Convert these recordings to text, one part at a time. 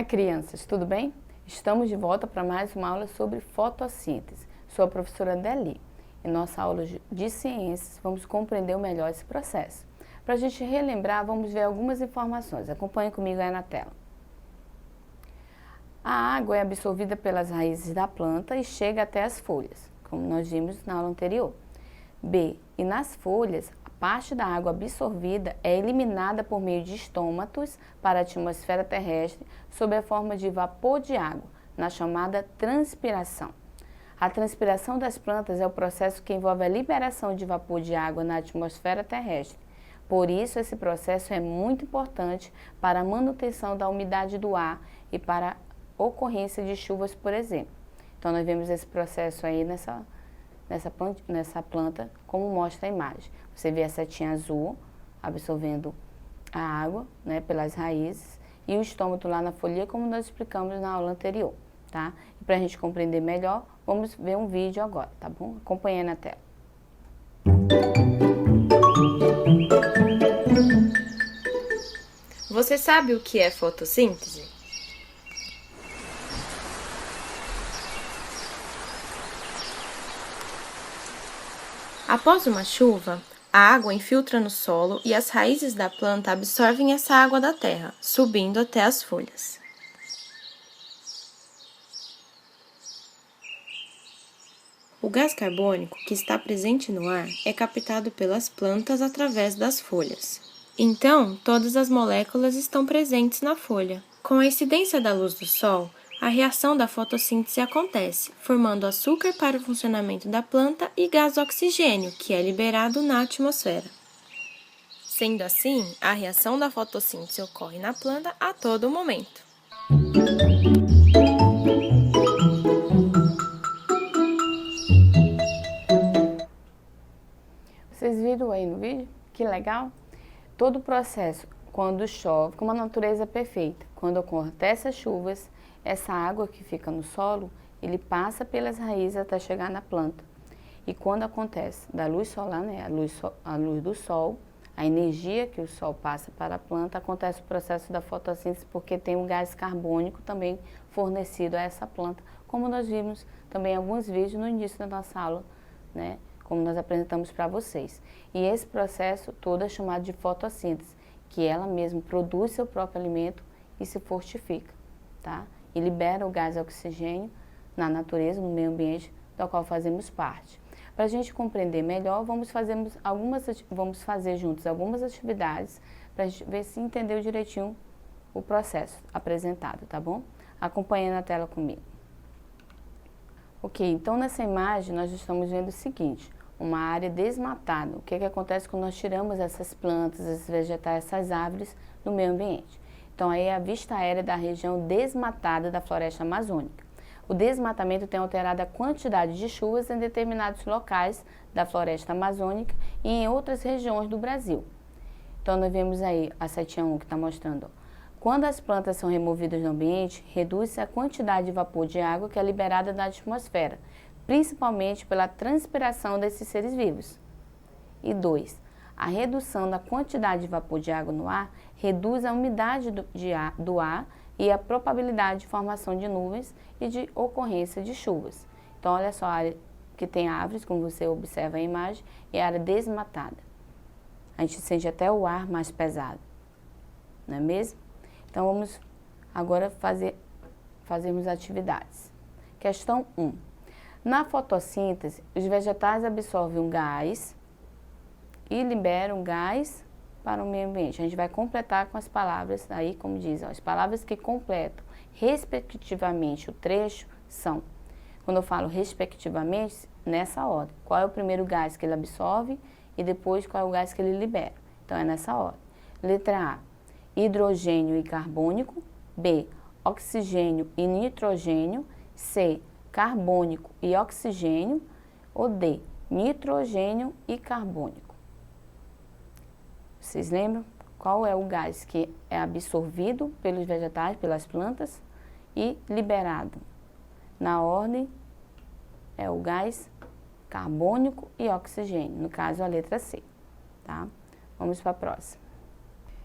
crianças, tudo bem? Estamos de volta para mais uma aula sobre fotossíntese. Sou a professora Deli. Em nossa aula de ciências, vamos compreender melhor esse processo. Para a gente relembrar, vamos ver algumas informações. Acompanhe comigo aí na tela. A água é absorvida pelas raízes da planta e chega até as folhas, como nós vimos na aula anterior. B. E nas folhas, a parte da água absorvida é eliminada por meio de estômatos para a atmosfera terrestre sob a forma de vapor de água, na chamada transpiração. A transpiração das plantas é o processo que envolve a liberação de vapor de água na atmosfera terrestre. Por isso, esse processo é muito importante para a manutenção da umidade do ar e para a ocorrência de chuvas, por exemplo. Então, nós vemos esse processo aí nessa planta, como mostra a imagem. Você vê a setinha azul absorvendo a água, né, pelas raízes, e o estômago lá na folha, como nós explicamos na aula anterior, tá? E para a gente compreender melhor, vamos ver um vídeo agora, tá bom? Acompanhe na tela. Você sabe o que é fotossíntese? Após uma chuva, a água infiltra no solo e as raízes da planta absorvem essa água da terra, subindo até as folhas. O gás carbônico que está presente no ar é captado pelas plantas através das folhas. Então, todas as moléculas estão presentes na folha. Com a incidência da luz do sol, a reação da fotossíntese acontece, formando açúcar para o funcionamento da planta e gás oxigênio, que é liberado na atmosfera. Sendo assim, a reação da fotossíntese ocorre na planta a todo momento. Vocês viram aí no vídeo? Que legal! Todo o processo, quando chove, como a natureza é perfeita, quando acontecem as chuvas, essa água que fica no solo, ele passa pelas raízes até chegar na planta. E quando acontece da luz solar, né, a luz do sol, a energia que o sol passa para a planta, acontece o processo da fotossíntese porque tem um gás carbônico também fornecido a essa planta, como nós vimos também em alguns vídeos no início da nossa aula, né, como nós apresentamos para vocês. E esse processo todo é chamado de fotossíntese, que ela mesma produz seu próprio alimento e se fortifica, tá? E libera o gás oxigênio na natureza, no meio ambiente, do qual fazemos parte. Para a gente compreender melhor, vamos fazer juntos algumas atividades para a gente ver se entendeu direitinho o processo apresentado, tá bom? Acompanhe na tela comigo. Ok, então nessa imagem nós estamos vendo o seguinte, uma área desmatada. O que acontece quando nós tiramos essas plantas, esses vegetais, essas árvores do meio ambiente? Então, aí é a vista aérea da região desmatada da floresta amazônica. O desmatamento tem alterado a quantidade de chuvas em determinados locais da floresta amazônica e em outras regiões do Brasil. Então, nós vemos aí a setinha 1 que está mostrando. Quando as plantas são removidas do ambiente, reduz-se a quantidade de vapor de água que é liberada na atmosfera, principalmente pela transpiração desses seres vivos. E 2. A redução da quantidade de vapor de água no ar reduz a umidade do ar e a probabilidade de formação de nuvens e de ocorrência de chuvas. Então, olha só, a área que tem árvores, como você observa a imagem, é a área desmatada. A gente sente até o ar mais pesado, não é mesmo? Então, vamos agora fazermos atividades. Questão 1. Na fotossíntese, os vegetais absorvem um gás e liberam gás para o meio ambiente. A gente vai completar com as palavras aí, como diz, as palavras que completam respectivamente o trecho são, quando eu falo respectivamente, nessa ordem. Qual é o primeiro gás que ele absorve e depois qual é o gás que ele libera. Então, é nessa ordem. Letra A, hidrogênio e carbônico. B, oxigênio e nitrogênio. C, carbônico e oxigênio. Ou D, nitrogênio e carbônico. Vocês lembram qual é o gás que é absorvido pelos vegetais, pelas plantas e liberado? Na ordem é o gás carbônico e oxigênio, no caso a letra C, tá? Vamos para a próxima.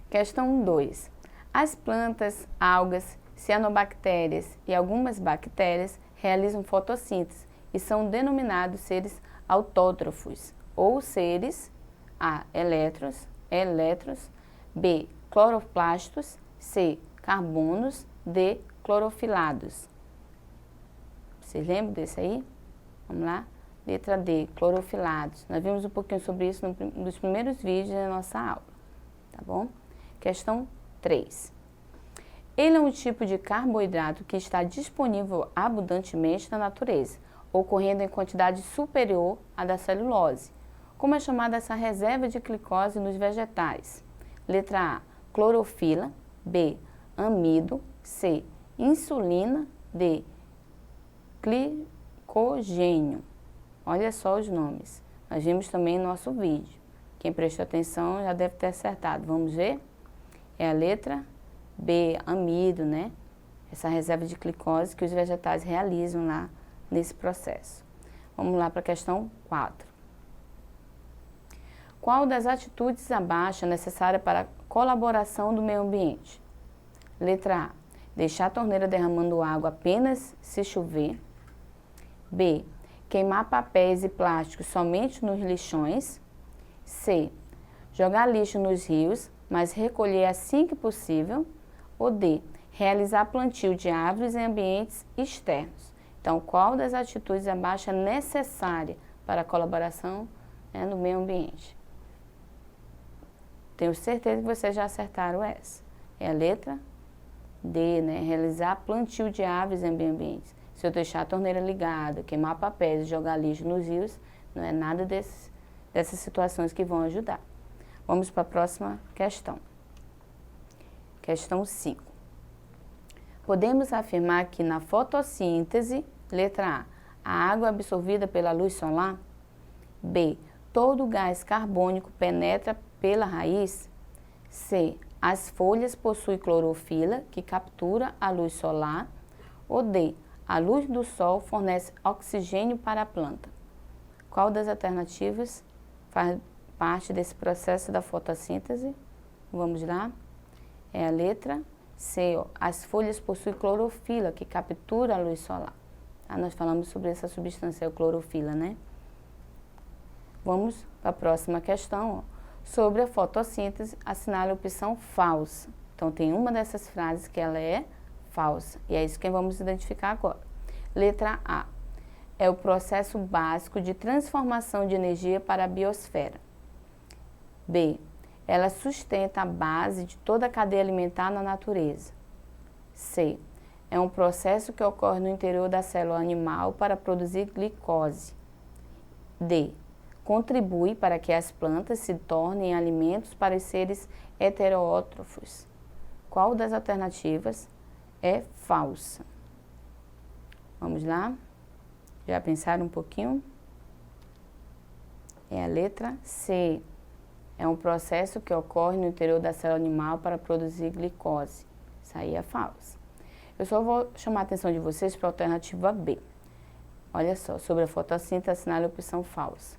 Questão 2. As plantas, algas, cianobactérias e algumas bactérias realizam fotossíntese e são denominados seres autótrofos, ou seres A. Elétrons, B. Cloroplastos, C. Carbonos, D. Clorofilados. Vocês lembram desse aí? Vamos lá? Letra D. Clorofilados. Nós vimos um pouquinho sobre isso nos primeiros vídeos da nossa aula, tá bom? Questão 3. Ele é um tipo de carboidrato que está disponível abundantemente na natureza, ocorrendo em quantidade superior à da celulose. Como é chamada essa reserva de glicose nos vegetais? Letra A, clorofila, B, amido, C, insulina, D, glicogênio. Olha só os nomes. Nós vimos também no nosso vídeo. Quem prestou atenção já deve ter acertado. Vamos ver? É a letra B, amido, né? Essa reserva de glicose que os vegetais realizam lá nesse processo. Vamos lá para a questão 4. Qual das atitudes abaixo é necessária para a colaboração do meio ambiente? Letra A. Deixar a torneira derramando água apenas se chover. B. Queimar papéis e plásticos somente nos lixões. C. Jogar lixo nos rios, mas recolher assim que possível. Ou D. Realizar plantio de árvores em ambientes externos. Então, qual das atitudes abaixo é necessária para a colaboração, né, no meio ambiente? Tenho certeza que vocês já acertaram essa. É a letra D, né? Realizar plantio de árvores em ambientes. Se eu deixar a torneira ligada, queimar papéis e jogar lixo nos rios, não é nada dessas situações que vão ajudar. Vamos para a próxima questão. Questão 5. Podemos afirmar que na fotossíntese, letra A, a água é absorvida pela luz solar. B, todo o gás carbônico penetra pela raiz. C, as folhas possuem clorofila, que captura a luz solar. Ou D, a luz do sol fornece oxigênio para a planta. Qual das alternativas faz parte desse processo da fotossíntese? Vamos lá? É a letra C, ó. As folhas possuem clorofila, que captura a luz solar. Tá? Nós falamos sobre essa substância, a clorofila, né? Vamos para a próxima questão, ó. Sobre a fotossíntese, assinale a opção falsa. Então, tem uma dessas frases que ela é falsa. E é isso que vamos identificar agora. Letra A. É o processo básico de transformação de energia para a biosfera. B. Ela sustenta a base de toda a cadeia alimentar na natureza. C. É um processo que ocorre no interior da célula animal para produzir glicose. D. Contribui para que as plantas se tornem alimentos para os seres heterótrofos. Qual das alternativas é falsa? Vamos lá? Já pensaram um pouquinho? É a letra C. É um processo que ocorre no interior da célula animal para produzir glicose. Isso aí é falso. Eu só vou chamar a atenção de vocês para a alternativa B. Olha só, sobre a fotossíntese, assinale a opção falsa.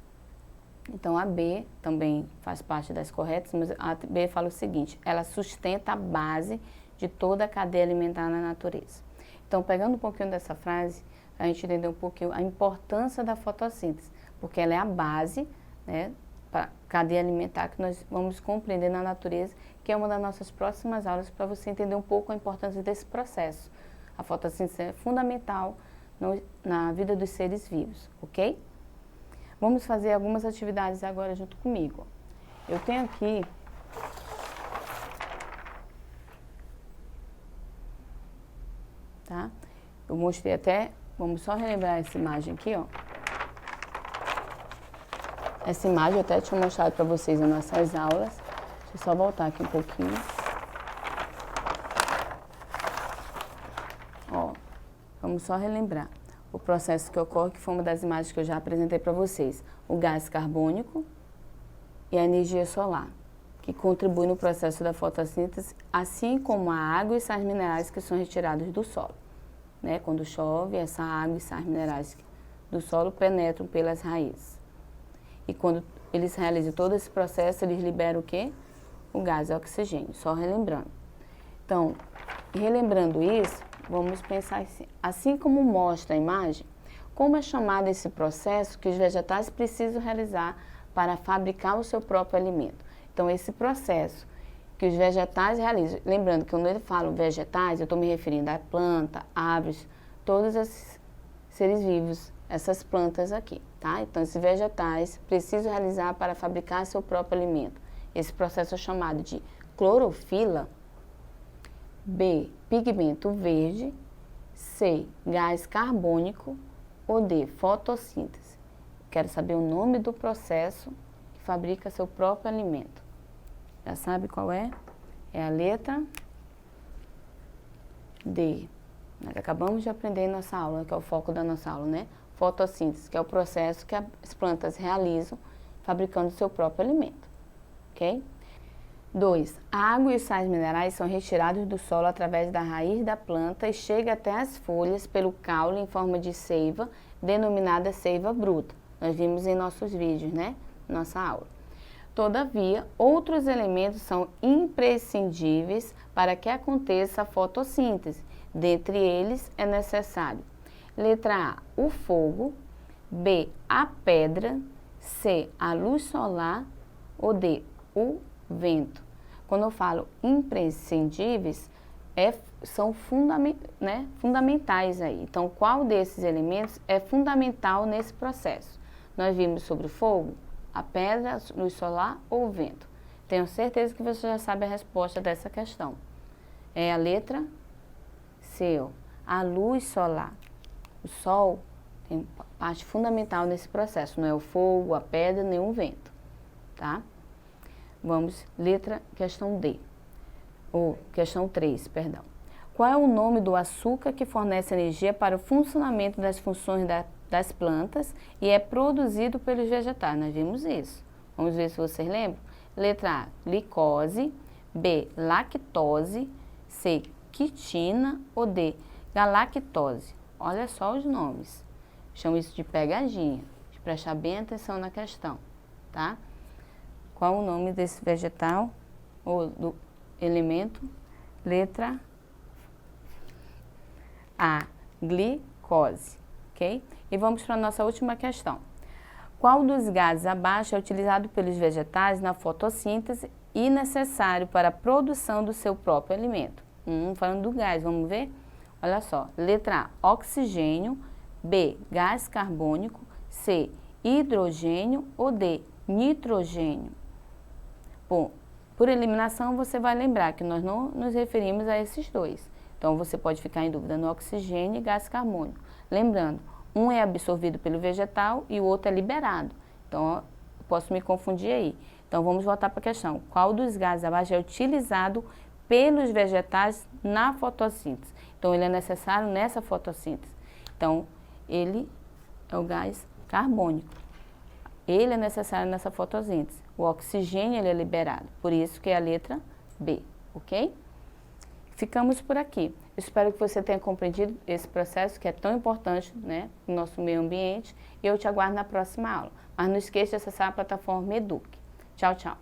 Então, a B também faz parte das corretas, mas a B fala o seguinte: ela sustenta a base de toda a cadeia alimentar na natureza. Então, pegando um pouquinho dessa frase, a gente entendeu um pouquinho a importância da fotossíntese, porque ela é a base, né, para a cadeia alimentar que nós vamos compreender na natureza, que é uma das nossas próximas aulas, para você entender um pouco a importância desse processo. A fotossíntese é fundamental na vida dos seres vivos, ok? Vamos fazer algumas atividades agora junto comigo. Eu tenho aqui tá? Eu mostrei até, vamos só relembrar essa imagem aqui, ó. Essa imagem eu até tinha mostrado para vocês nas nossas aulas. Deixa eu só voltar aqui um pouquinho. Ó, vamos só relembrar o processo que ocorre, que foi uma das imagens que eu já apresentei para vocês. O gás carbônico e a energia solar, que contribui no processo da fotossíntese, assim como a água e sais minerais que são retirados do solo. Né? Quando chove, essa água e sais minerais do solo penetram pelas raízes. E quando eles realizam todo esse processo, eles liberam o quê? O gás oxigênio, só relembrando. Então, relembrando isso, vamos pensar assim como mostra a imagem, como é chamado esse processo que os vegetais precisam realizar para fabricar o seu próprio alimento. Então, esse processo que os vegetais realizam, lembrando que quando eu falo vegetais, eu estou me referindo a planta, árvores, todos esses seres vivos, essas plantas aqui, tá? Então, esses vegetais precisam realizar para fabricar seu próprio alimento. Esse processo é chamado de clorofila, B, pigmento verde, C, gás carbônico ou D, fotossíntese. Quero saber o nome do processo que fabrica seu próprio alimento. Já sabe qual é? É a letra D. Nós acabamos de aprender em nossa aula, que é o foco da nossa aula, né? Fotossíntese, que é o processo que as plantas realizam fabricando seu próprio alimento, ok? 2. A água e os sais minerais são retirados do solo através da raiz da planta e chega até as folhas pelo caule em forma de seiva, denominada seiva bruta. Nós vimos em nossos vídeos, né? Nossa aula. Todavia, outros elementos são imprescindíveis para que aconteça a fotossíntese. Dentre eles é necessário: letra A, o fogo, B, a pedra, C, a luz solar ou D, o vento. Quando eu falo imprescindíveis, são fundamentais aí. Então, qual desses elementos é fundamental nesse processo? Nós vimos sobre o fogo, a pedra, a luz solar ou o vento. Tenho certeza que você já sabe a resposta dessa questão. É a letra C, a luz solar. O sol tem parte fundamental nesse processo, não é o fogo, a pedra, nem o vento, tá? Vamos, questão D, ou questão 3, perdão. Qual é o nome do açúcar que fornece energia para o funcionamento das funções das plantas e é produzido pelos vegetais? Nós vimos isso. Vamos ver se vocês lembram. Letra A, glicose, B, lactose, C, quitina ou D, galactose. Olha só os nomes. Chamo isso de pegadinha, de prestar bem atenção na questão, tá? Qual o nome desse vegetal ou do elemento? Letra A, glicose, ok? E vamos para a nossa última questão. Qual dos gases abaixo é utilizado pelos vegetais na fotossíntese e necessário para a produção do seu próprio alimento? Falando do gás, vamos ver? Olha só, letra A, oxigênio, B, gás carbônico, C, hidrogênio ou D, nitrogênio. Bom, por eliminação você vai lembrar que nós não nos referimos a esses dois. Então você pode ficar em dúvida no oxigênio e gás carbônico. Lembrando, um é absorvido pelo vegetal e o outro é liberado. Então eu posso me confundir aí. Então vamos voltar para a questão. Qual dos gases abaixo é utilizado pelos vegetais na fotossíntese? Então ele é necessário nessa fotossíntese. Então ele é o gás carbônico. Ele é necessário nessa fotossíntese. O oxigênio ele é liberado, por isso que é a letra B, ok? Ficamos por aqui. Espero que você tenha compreendido esse processo que é tão importante, né, no nosso meio ambiente. E eu te aguardo na próxima aula. Mas não esqueça de acessar a plataforma Eduque. Tchau, tchau.